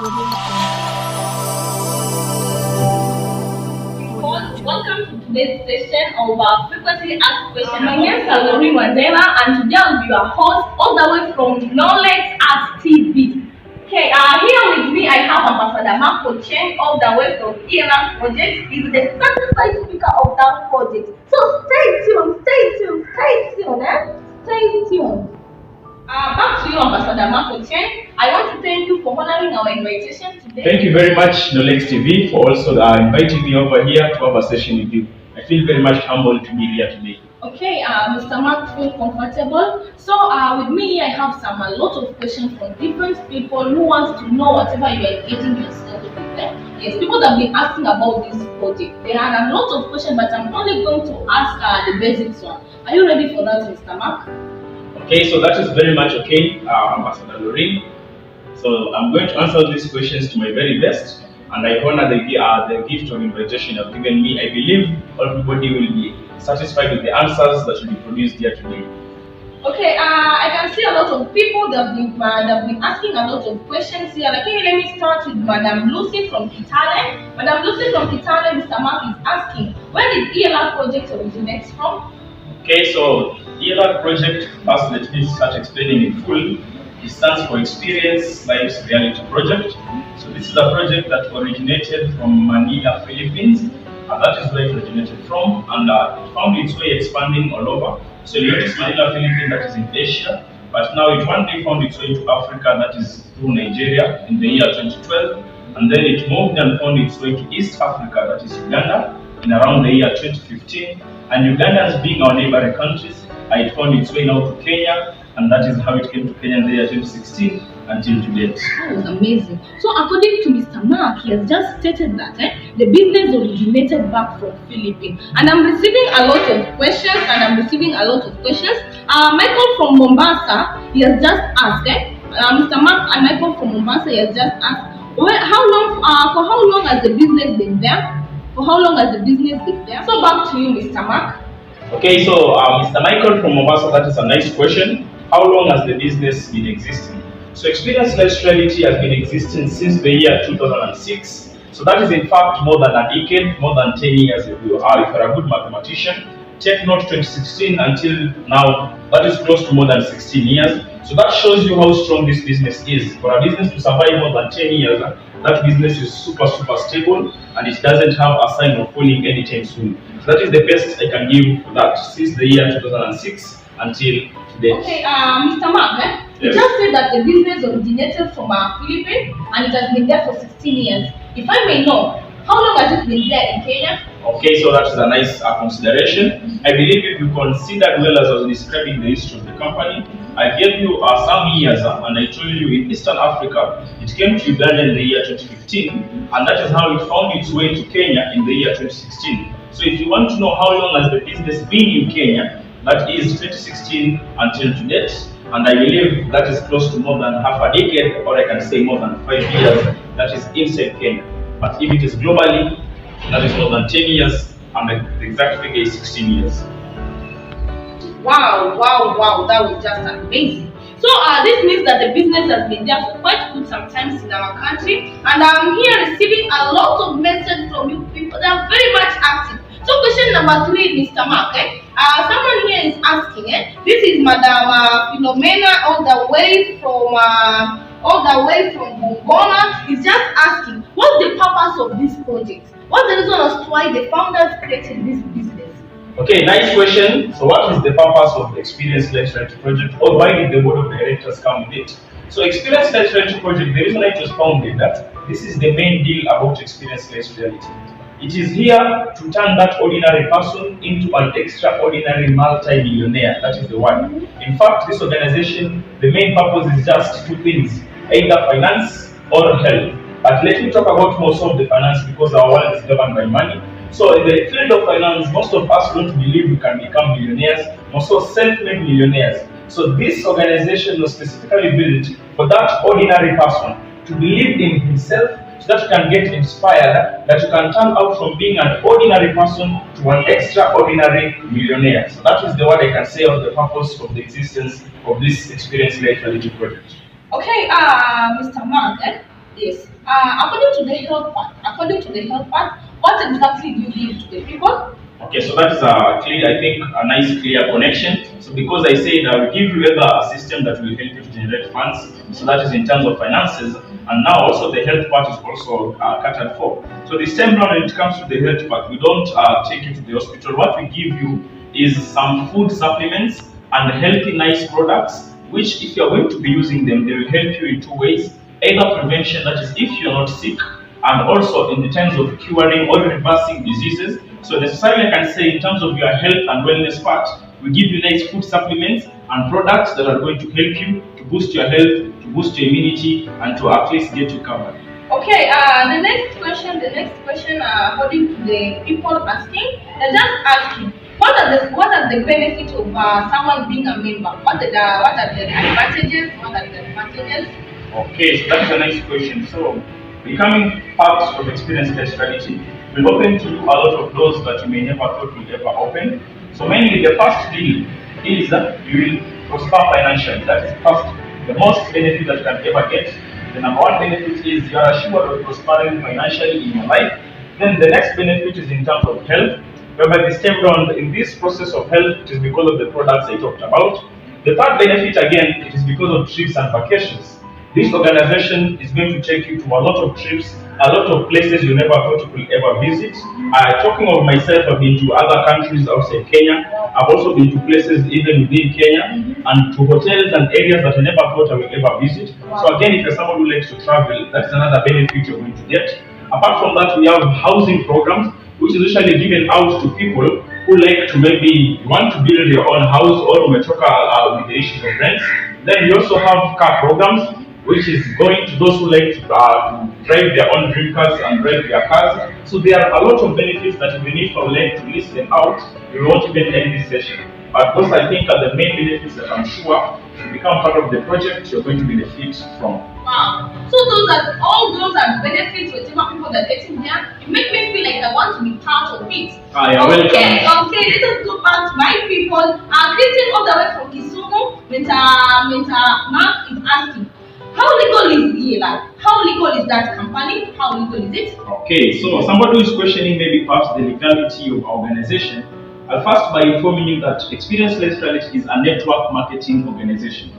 Welcome to today's session of our frequently asked questions. My name is Lorraine Wandela, and today I'll be your host all the way from NOLEX at TV. Okay, here with me I have Ambassador Marco Chen all the way from ELR project. He's the certified speaker of that project. So stay tuned. Stay tuned. Back to you, Ambassador Marco Chen. I want to thank you for honoring our invitation today. Thank you very much, NOLEX TV, for also inviting me over here to have a session with you. I feel very much humbled to be here today. Okay, Mr. Mark, feel comfortable. So, with me, I have a lot of questions from different people who want to know whatever you are getting yourself with. Yes, people that have been asking about this project. There are a lot of questions, but I'm only going to ask the basics one. Are you ready for that, Mr. Mark? Okay, so that is very much okay, Ambassador Lorraine. So I'm going to answer these questions to my very best, and I honor the gift of invitation you have given me. I believe everybody will be satisfied with the answers that will be produced here today. Okay, I can see a lot of people that have been asking a lot of questions here. Let me start with Madam Lucy from Kitale. Madam Lucy from Kitale, Mr. Mark is asking, where did ELR project originate from? Okay, so ELR project, first let me start explaining in full. It stands for Experience Lives Reality Project. So this is a project that originated from Manila, Philippines, and that is where it originated from, and it found its way expanding all over. So you notice Manila, Philippines, that is in Asia, but now it one day found its way to Africa, that is through Nigeria in the year 2012, and then it moved and found its way to East Africa, that is Uganda, in around the year 2015, and Ugandans being our neighboring countries, it found its way now to Kenya, and that is how it came to Kenya in the year 2016 until today. That was amazing. So according to Mr. Mark, he has just stated that the business originated back from Philippines. And I'm receiving a lot of questions, Michael from Mombasa, he has just asked, Mr. Mark and Michael from Mombasa, he has just asked, for how long has the business been there? So back to you, Mr. Mark. Okay, so Mr. Michael from Mombasa, that is a nice question. How long has the business been existing? So Experience Lives Reality has been existing since the year 2006. So that is in fact more than a decade, more than 10 years if you are a good mathematician. Take note 2016 until now, that is close to more than 16 years. So that shows you how strong this business is. For a business to survive more than 10 years, that business is super stable, and it doesn't have a sign of falling anytime soon. So that is the best I can give for that since the year 2006 until today. Okay, Mr. Mark, you just said that the business originated from Philippines and it has been there for 16 years. If I may know, how long has it been there in Kenya? Okay, so that is a nice consideration. I believe if you considered well as I was describing the history of the company, I gave you some years and I told you in Eastern Africa, it came to Uganda in the year 2015, and that is how it found its way to Kenya in the year 2016. So if you want to know how long has the business been in Kenya, that is 2016 until today, and I believe that is close to more than half a decade, or I can say more than 5 years, that is inside Kenya. But if it is globally, that is more than 10 years, and the exact figure is 16 years. Wow, that was just amazing. So this means that the business has been there for quite good sometimes in our country, and I'm here receiving a lot of messages from you people that are very much active. So question number 3, Mr. Mark, someone here is asking, this is Madam Philomena all the way from Bongona, is just asking, what's the purpose of this project? What's the reason as to why the founders created this business? Okay, nice question. So what is the purpose of the Experience Lives Reality Project, or why did the board of directors come with it? So Experience Lives Reality Project, the reason I just founded that, this is the main deal about Experience Lives Reality. It is here to turn that ordinary person into an extraordinary multi-millionaire. That is the one. In fact, this organization, the main purpose is just 2 things, either finance or health. But let me talk about most of the finance because our world is governed by money. So in the field of finance, most of us don't believe we can become millionaires, also self-made millionaires. So this organization was specifically built for that ordinary person to believe in himself, so that you can get inspired, that you can turn out from being an ordinary person to an extraordinary millionaire. So that is the word I can say of the purpose of the existence of this Experience Life Reality project. Okay, Mr. Mark, Yes. According to the health part, what exactly do you give to the people? Okay, so that is a clear, I think, a nice clear connection. So because I said I will give you either a system that will help you to generate funds, so that is in terms of finances, and now also the health part is also catered for. So this time round, when it comes to the health part, we don't take you to the hospital. What we give you is some food supplements and healthy, nice products, which if you are going to be using them, they will help you in two ways. Either prevention, that is if you're not sick, and also in the terms of curing or reversing diseases. So necessarily I can say in terms of your health and wellness part, we give you nice food supplements and products that are going to help you to boost your health, to boost your immunity, and to at least get you covered. Okay, the next question, according to the people asking, they're just asking, what are the benefits of someone being a member? What are the advantages? What are the advantages? Okay, so that's a nice question. So, becoming part of experience-based strategy will open to you a lot of doors that you may never thought would ever open. So, mainly the first deal is that you will prosper financially. That is first, the most benefit that you can ever get. The number one benefit is you are assured of prospering financially in your life. Then the next benefit is in terms of health, whereby this time round in this process of health, it is because of the products I talked about. The third benefit again, it is because of trips and vacations. This organization is going to take you to a lot of trips, a lot of places you never thought you could ever visit. Talking of myself, I've been to other countries outside Kenya. I've also been to places even within Kenya and to hotels and areas that I never thought I would ever visit. So again, if you're someone who likes to travel, that's another benefit you're going to get. Apart from that, we have housing programs, which is usually given out to people who like to maybe want to build your own house or umetoka with the issues of rents. Then we also have car programs, which is going to those who like to drive their own dream cars and drive their cars. So there are a lot of benefits that if you need for like to list them out, you won't even end this session. But those I think are the main benefits that I'm sure to become part of the project you're going to benefit from. Wow. So all those are benefits whatever people that are getting there. It makes me feel like I want to be part of it. Yeah, Okay, welcome. okay, let us go back to my people. Greeting all the way from Kisumu. Mr. Mark is asking, how legal is ELR? How legal is that company? How legal is it? Okay, so somebody who is questioning maybe perhaps the legality of our organization, I'll first by informing you that Experience-Led Strategy is a network marketing organization.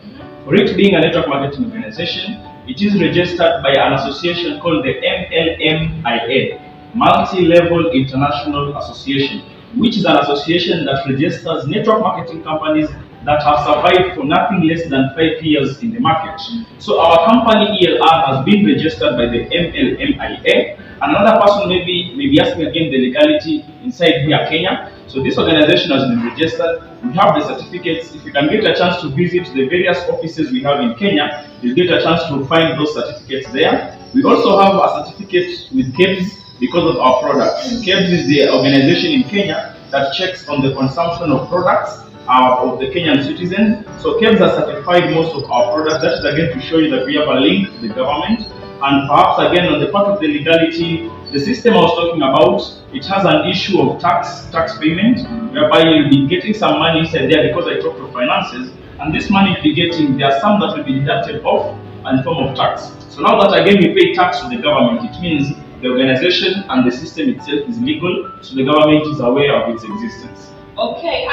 For it being a network marketing organization, it is registered by an association called the MLMIA, Multi-Level International Association, which is an association that registers network marketing companies that have survived for nothing less than 5 years in the market. So our company ELR has been registered by the MLMIA. Another person may be asking again the legality inside here Kenya. So this organization has been registered. We have the certificates. If you can get a chance to visit the various offices we have in Kenya, you'll get a chance to find those certificates there. We also have a certificate with KEBS because of our products. KEBS is the organization in Kenya that checks on the consumption of products of the Kenyan citizens. So KEBS has certified most of our products. That is again to show you that we have a link to the government. And perhaps again on the part of the legality, the system I was talking about, it has an issue of tax payment, whereby you'll be getting some money inside there because I talked to finances, and this money you'll be getting, there are some that will be deducted off in form of tax. So now that again we pay tax to the government, it means the organization and the system itself is legal, so the government is aware of its existence. Okay,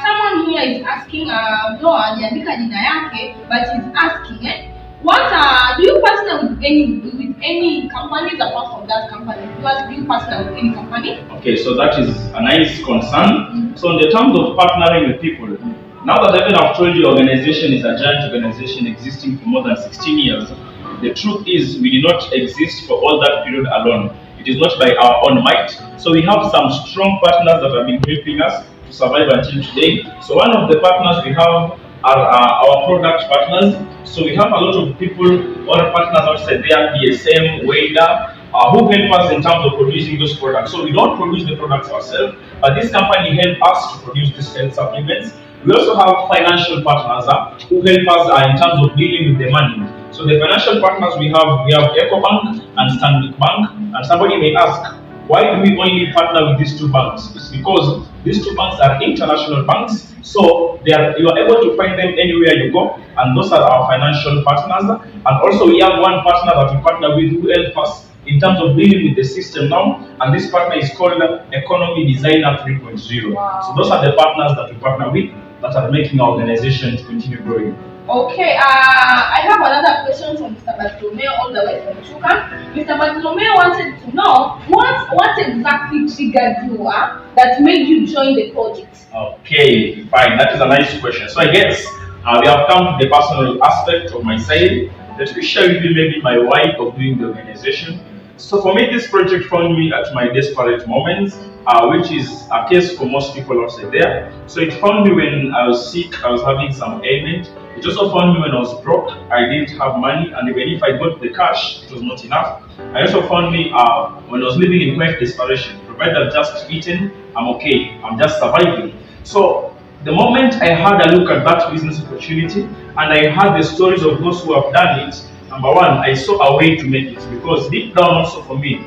someone here is asking, no hajaandika jina yake, but he's asking, what do you partner with any companies apart from that company? Do you partner with any company? Okay, so that is a nice concern. So in the terms of partnering with people, now that even I've told you organization is a giant organization existing for more than 16 years, the truth is we did not exist for all that period alone. It is not by our own might. So we have some strong partners that have been helping us to survive until today. So one of the partners we have are our product partners. So we have a lot of people or partners outside there, DSM, Wader, who help us in terms of producing those products. So we don't produce the products ourselves, but this company help us to produce these health supplements. We also have financial partners who help us in terms of dealing with the money. So the financial partners we have EcoBank and Stanbic Bank. And somebody may ask, why do we only partner with these two banks? It's because these two banks are international banks. So you are able to find them anywhere you go, and those are our financial partners. And also we have one partner that we partner with who help us in terms of dealing with the system now, and this partner is called Economy Designer 3.0. Wow. So those are the partners that we partner with that are making our organization to continue growing. Okay, I have another question from Mr. Bartolomeo all the way from Chuka. Mr. Bartolomeo wanted to know what exactly triggered you that made you join the project. Okay, fine. That is a nice question. So I guess we have come to the personal aspect of my side. Let me share with you maybe my why of doing the organization. So for me, this project found me at my desperate moments, which is a case for most people outside there. So it found me when I was sick, I was having some ailment. It also found me when I was broke, I didn't have money, and even if I got the cash, it was not enough. I also found me when I was living in quite desperation. Provided I've just eaten, I'm okay, I'm just surviving. So the moment I had a look at that business opportunity and I heard the stories of those who have done it, number one, I saw a way to make it, because deep down also for me,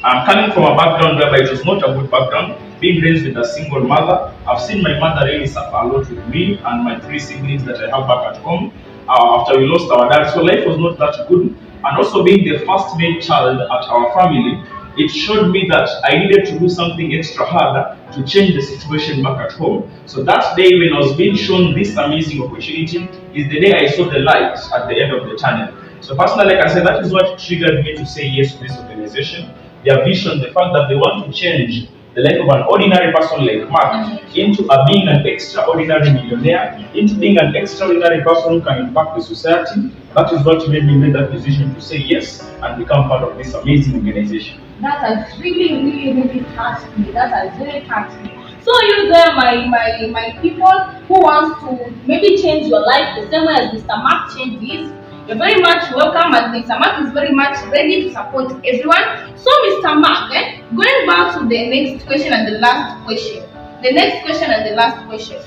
I'm coming from a background whereby it was not a good background. Being raised with a single mother, I've seen my mother really suffer a lot with me and my 3 siblings that I have back at home after we lost our dad. So life was not that good. And also being the first male child at our family, it showed me that I needed to do something extra hard to change the situation back at home. So that day when I was being shown this amazing opportunity is the day I saw the light at the end of the tunnel. So personally, like I said, that is what triggered me to say yes to this organization. Their vision, the fact that they want to change the life of an ordinary person like Mark into being an extraordinary millionaire, into being an extraordinary person who can impact the society. That is what made me make that decision to say yes and become part of this amazing organization. That has really touched me. That has really touched me. So you there, my people who wants to maybe change your life the same way as Mr. Mark changed his. You're very much welcome, and Mr. Mark is very much ready to support everyone. So Mr. Mark, going back to the next question and the last question. The next question and the last question.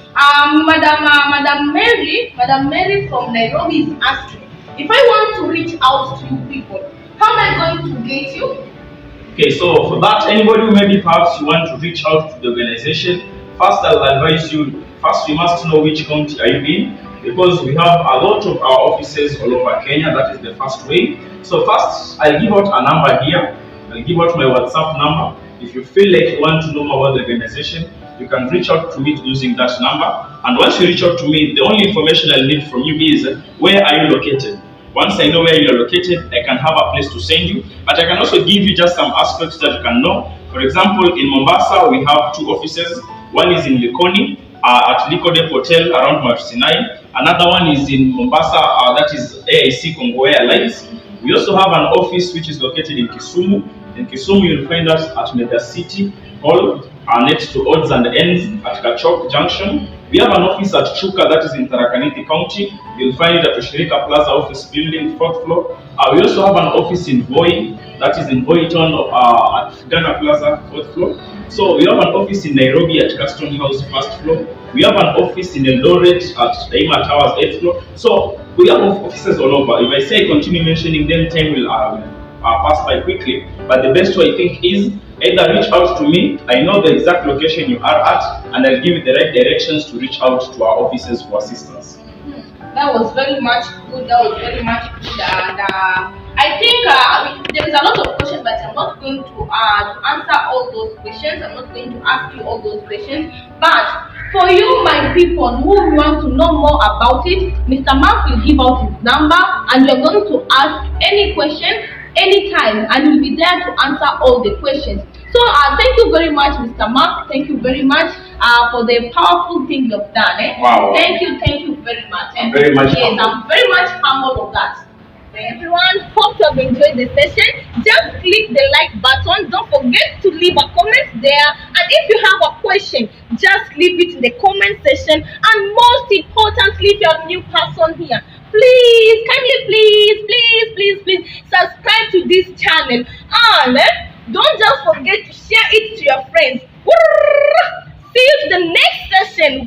Madam Mary from Nairobi is asking, if I want to reach out to you people, how am I going to get you? Okay, so for that, anybody who maybe perhaps you want to reach out to the organization, first I'll advise you, first we must know which county are you in, because we have a lot of our offices all over Kenya. That is the first way. So first, I'll give out a number here. I'll give out my WhatsApp number. If you feel like you want to know more about the organization, you can reach out to me using that number. And once you reach out to me, the only information I'll need from you is where are you located. Once I know where you are located, I can have a place to send you. But I can also give you just some aspects that you can know. For example, in Mombasa, we have 2 offices. One is in Likoni, at Likode Hotel around Mount Sinai. Another one is in Mombasa, that is AIC Congo Airlines. We also have an office which is located in Kisumu. In Kisumu, you'll find us at Mega City Hall, next to Odds and Ends at Kachok Junction. We have an office at Chuka, that is in Tharaka Nithi County. You'll find it at Ushirika Plaza office building, 4th floor. We also have an office in Voi, that is in Boyton at Ghana Plaza, 4th floor. So we have an office in Nairobi at Caston House, 1st floor. We have an office in Eldoret at Daima Towers, 8th floor. So we have offices all over. If I say I continue mentioning them, time will pass by quickly. But the best way I think is either reach out to me. I know the exact location you are at, and I'll give you the right directions to reach out to our offices for assistance. That was very much good. That was very much good. And I think there is a lot of questions, but I'm not going to answer all those questions. I'm not going to ask you all those questions. But for you, my people who want to know more about it, Mr. Mark will give out his number, and you're going to ask any question anytime, and we'll be there to answer all the questions. So thank you very much, Mr. Mark. Thank you very much for the powerful thing you've done. Wow. Thank you very much. Very much. Yes, I'm very much humble of that. Everyone, hope you have enjoyed the session. Just click the like button. Don't forget to leave a comment there. And if you have a question, just leave it in the comment section. And most importantly, if you're a new person here, please, kindly, please subscribe to this channel. And don't just forget to share it to your friends. See you to the next session.